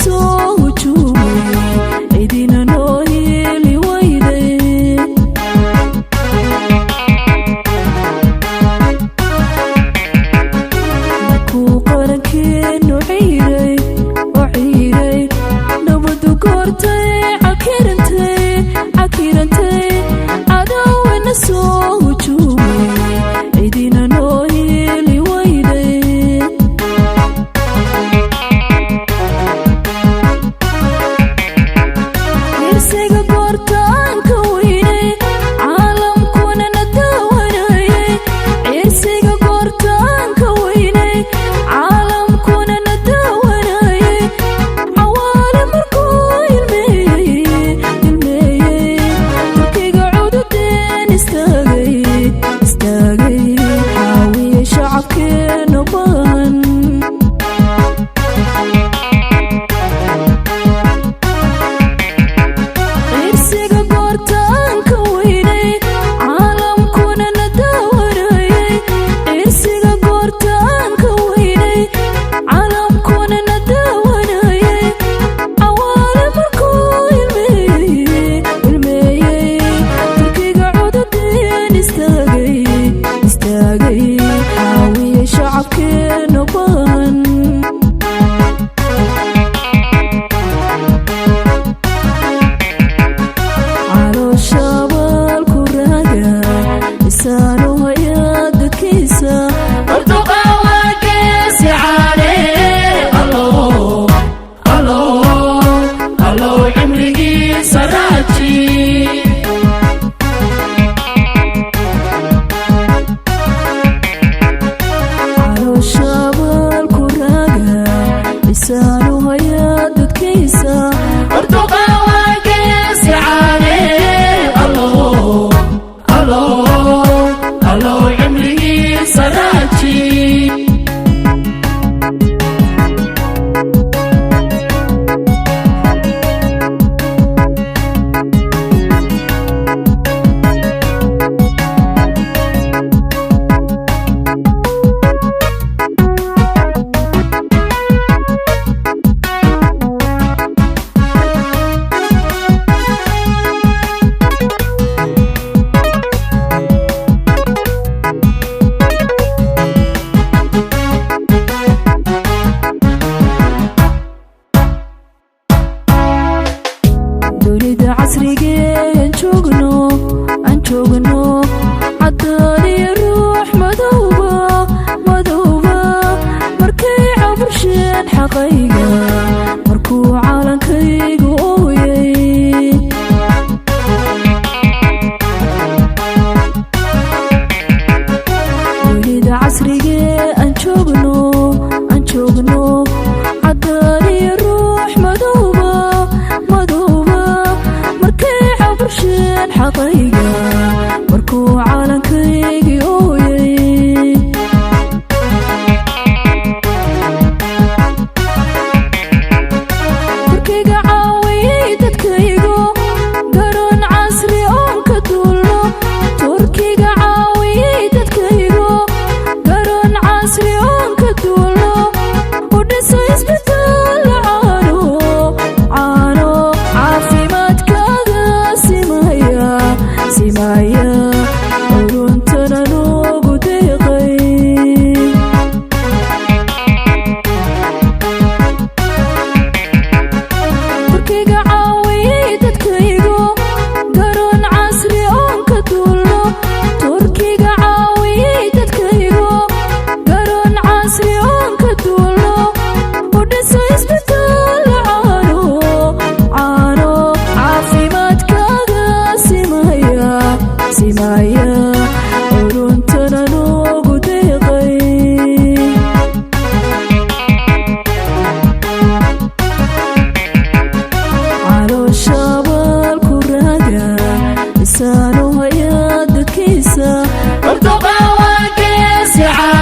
soo hujuumay cidina noo heli wayday markuu qarankeenu ciiray oo ciiray nabadu goortay cakirantay cadowena soo hujuumay cidina noo heli wayday irsiga goortaanka weynay caalamkuna na daawanayay irsiga goortaanka weynay caalamkuna na daawanayay cawaale markuu ilmeeyey turkiga cududeen istaagay caawiye shacabkeena baahan irsiga goortaanka weynay caalamkuna na daawanayay irsiga goortaanka weynay caalamkuna na daawanayay cawaale markuu ilmeeyey turkiga cududeen istaagay caawiye shacabkeena baahan calooshaabal ku raaga isaanu hayaa dadkiisa warduqawaagesi caane allow cimrigiisa raaji calooshaabal ku raaga isaanu hayaa dadkiisa warduqawaagesi caane allow cimrigiisa raaji dunida casrigee aan joogno caddaan iyo ruux madowba markay cabursheen xaqayga markuu caalankaygu ooyay dunida casrigee aan joogno caddaan iyo ruux madowba markay cabursheen xaqayga markuu caalankaygi ooyay turkiga caawiyey dadkaygo garoon casri oon ka duulno turkiga caawiyey dadkaygo garoon casri oon ka duulno u dhiso isbitaal caano caafimaadkaaga simaya uruntana noogu deeqay turkiga caawiyey dadkaygo garoon casri oon ka duulno turkiga caawiyey dadkaygo garoon casri oon ka duulno u dhiso isbitaal caano caafimaadkaaga simaya uruntana noogu deeqay calooshaabal ku raaga isaanu hayaa dadkiisa warduqawaagesi caane